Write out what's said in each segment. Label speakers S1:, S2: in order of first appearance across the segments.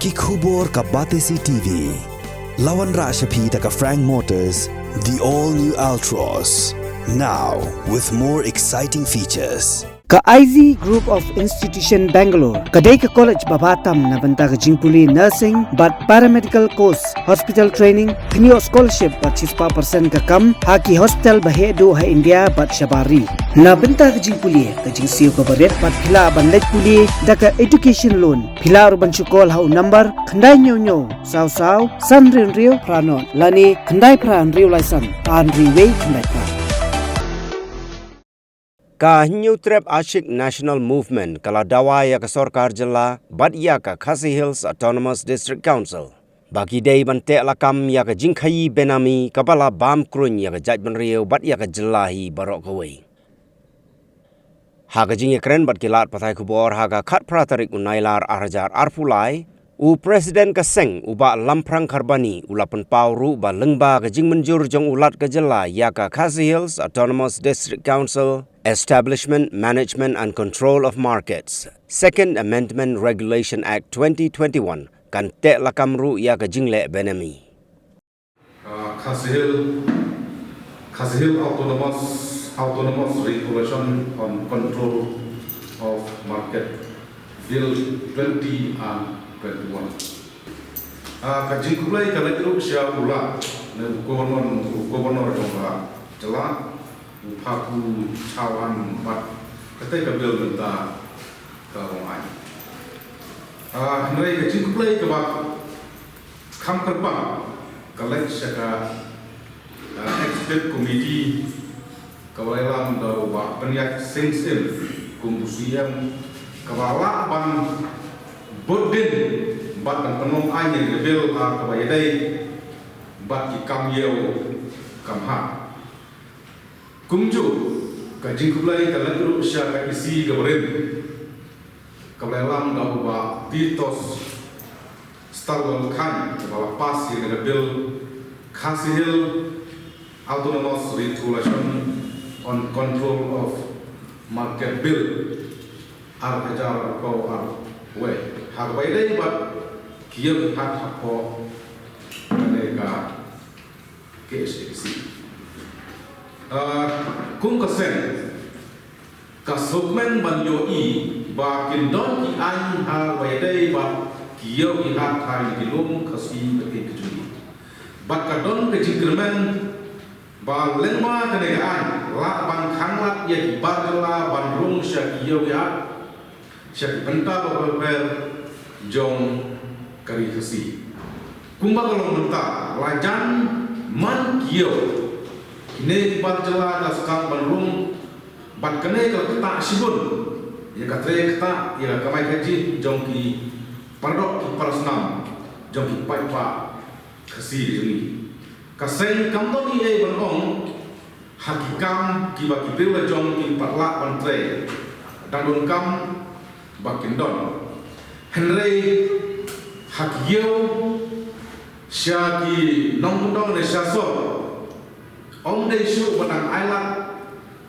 S1: Kikubor ka Batesi TV. Lawan Rashapi taka Frank Motors, the all-new Altros. Now, with more exciting features.
S2: Ka IZ Group of Institution Bangalore, kadai ka college babatam na banta ka jingpuli nursing but paramedical course, hospital training, kniyo scholarship but 6% ka kam, haki hospital bahedo ha India but shabari. Na banta ka jingpuli ka jingsiyo ka baret but pila bandaj puli da ka education loan. Pila urban chukol ha number khandai nyo saw sanrin rio pranon lani khandai pran rio license anri way khandai pra.
S3: Ka New Trap Ashik National Movement kala dawa ya ka Sorkar Jilla bat ya ka Khasi Hills Autonomous District Council. Bagi day bante lakam ya ka Jingkhayi Benami kapala bam krun ya ka Jajban Rio bat ya ka Jillahi barok kawai. Haga jing keren bat kilat patai kubor haga khat pratarik unailar arjar arpulai u Presiden ka Seng uba lamprang karbani ulapan pauru ba lengba ka jing menjur jong ulat ka Jilla ya ka Khasi Hills Autonomous District Council. Establishment, Management and Control of Markets. Second Amendment Regulation Act 2021 kan te lakamru ya ka jingle benami.
S4: Khasi Hill Autonomous Regulation on Control of Market Bill 2021. Kajing kulai kalau itu siapa pula? Gubernur Jilla Upaku cawan bat ketika bil minta ke rumah. Mereka jingkup lagi ke bak kam terbang kalau sekarang expert committee kawalan dah bak penyak sensil kumpusian kawala ban bodin bat dan penuh air bil kawaidai bat ikam yau kamha. Kumju kajing kulai kalau itu siapa isi gaberin kabelam dah ubah ditos starwal kan bahwa pas yang ada bil Khasi Hill Autonomous Regulation on Control of Market Bill arhajar kau arway harway deh buat kiam hat hako mereka KSC. Kung kasen kasukmen banjoi bakin don ki an ha waidai ba kiyo ki hat ha dilum kasi ke kejuni bat kadon ke jingkermen ba lenma kenegaan la ban khanglat ya ki barla ban rung sya kiyo ya sya benta ba jong kari kasi kumba kalong benta lajan man kiyo ini bat Jilla dah sekarang bandung bat kene kalau kita sibun ya katre kita ya kamai kaji jongki pardok ki parasnam jongki paipa kasi juni kaseng kamdoni e bandung hakikam ki baki bewa jongki parla bantre dandun kam bakindon henry hakiyo syaki nongkudong ne syasor Om desu benang ailat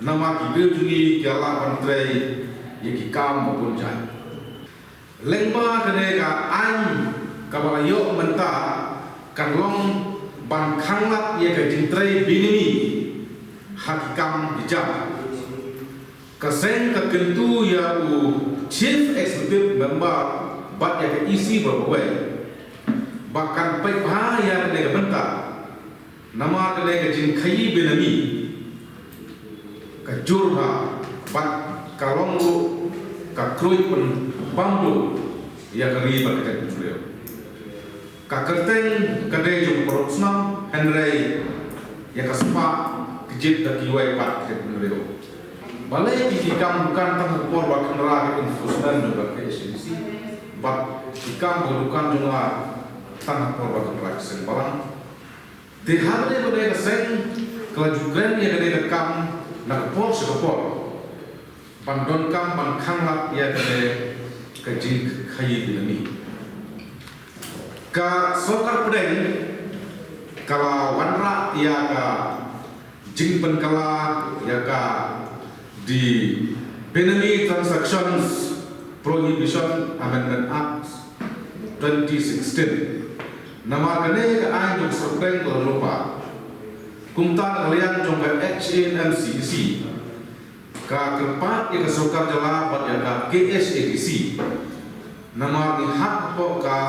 S4: nama kibil jungi kiala pantai yaki kam maupun jai. Lengma kenega an kabalayo menta kanlong ban khanglat yaka jintrai binimi hakikam bijak. Kaseng kekentu ya u chief executive member bat yaka isi berbuai. Bahkan baik bahaya kenega menta nama kedai kajin Khayi Benami kajurha bat kalonglu kakrui pun bambu ya kari bakat beliau kakerteng kedai jom peroksnam Henry ya kaspa kejit dakiwai pat beliau balai kikam bukan tangkupor bahkan rakyat infusdan juga ke SNC bat kikam bukan juga tangkupor bahkan rakyat sembarang Dihadri pada keseng kelajukan yang ada kam nak por sekopor pandon kam ban khanglat ya ada kajing Khayi Benami ka Sorkar Pedeng kala wanra ya ka jing penkala ya ka di Benami Transactions Prohibition Amendment Act 2016 nama kene ka an jong soteng ko lupa kumta kalian jong ka HNMCC ka kepat yang sokar jala bat ya ka KSADC nama ni hak po ka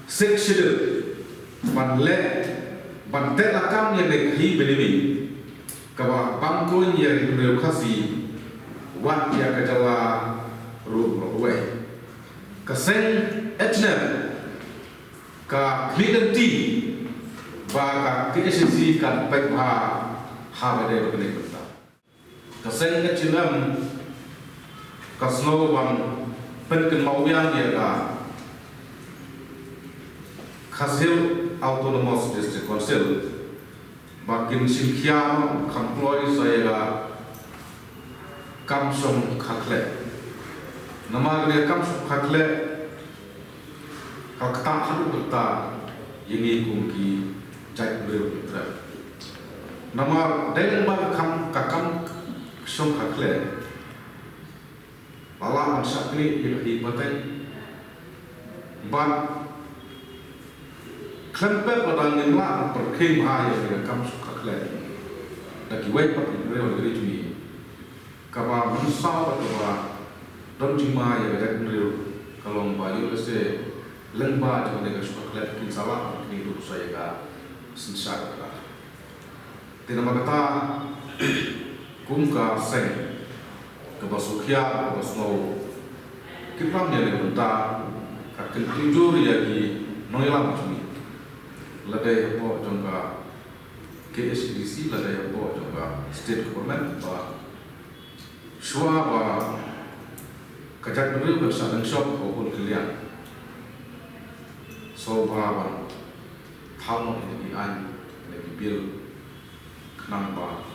S4: section panle bante lakam yang hi benewi ka bangko yang reukasi wat ya ka jala ru we kaseng HNM ka clean tea ba ka KSC kan pek ha bade begini kita kaseng HNM ka snow bang penken mauyan dia ka Khasil Autonomous District Council bakin sinkiam employee saya ka kamsong khakle nama dia kamsong khakle kalau kita halu kita ini kunci cai berubah. Nama dengan bang kakam song kakle, malah ansap ni yang batai, bang klemper pada ngemla perkhidmat ayah dengan kam song kakle, lagi wait pakai berubah dari ini, kaba manusia pada don cuma ayah dengan berubah kalau bayu lese lengba dengan dengan suka kelihatan kin salah ini hidup saya ka sensar ka tina magata kum ka seng ka basukhya ka basno kipam ne bunta ka kin tinjur ya ki noilam chumi ladai po jongka KSDC ladai po jongka state government ba shwa ba kajak beru bersa shop ko pun kalian so bahwa tahun ini an lagi bil kenapa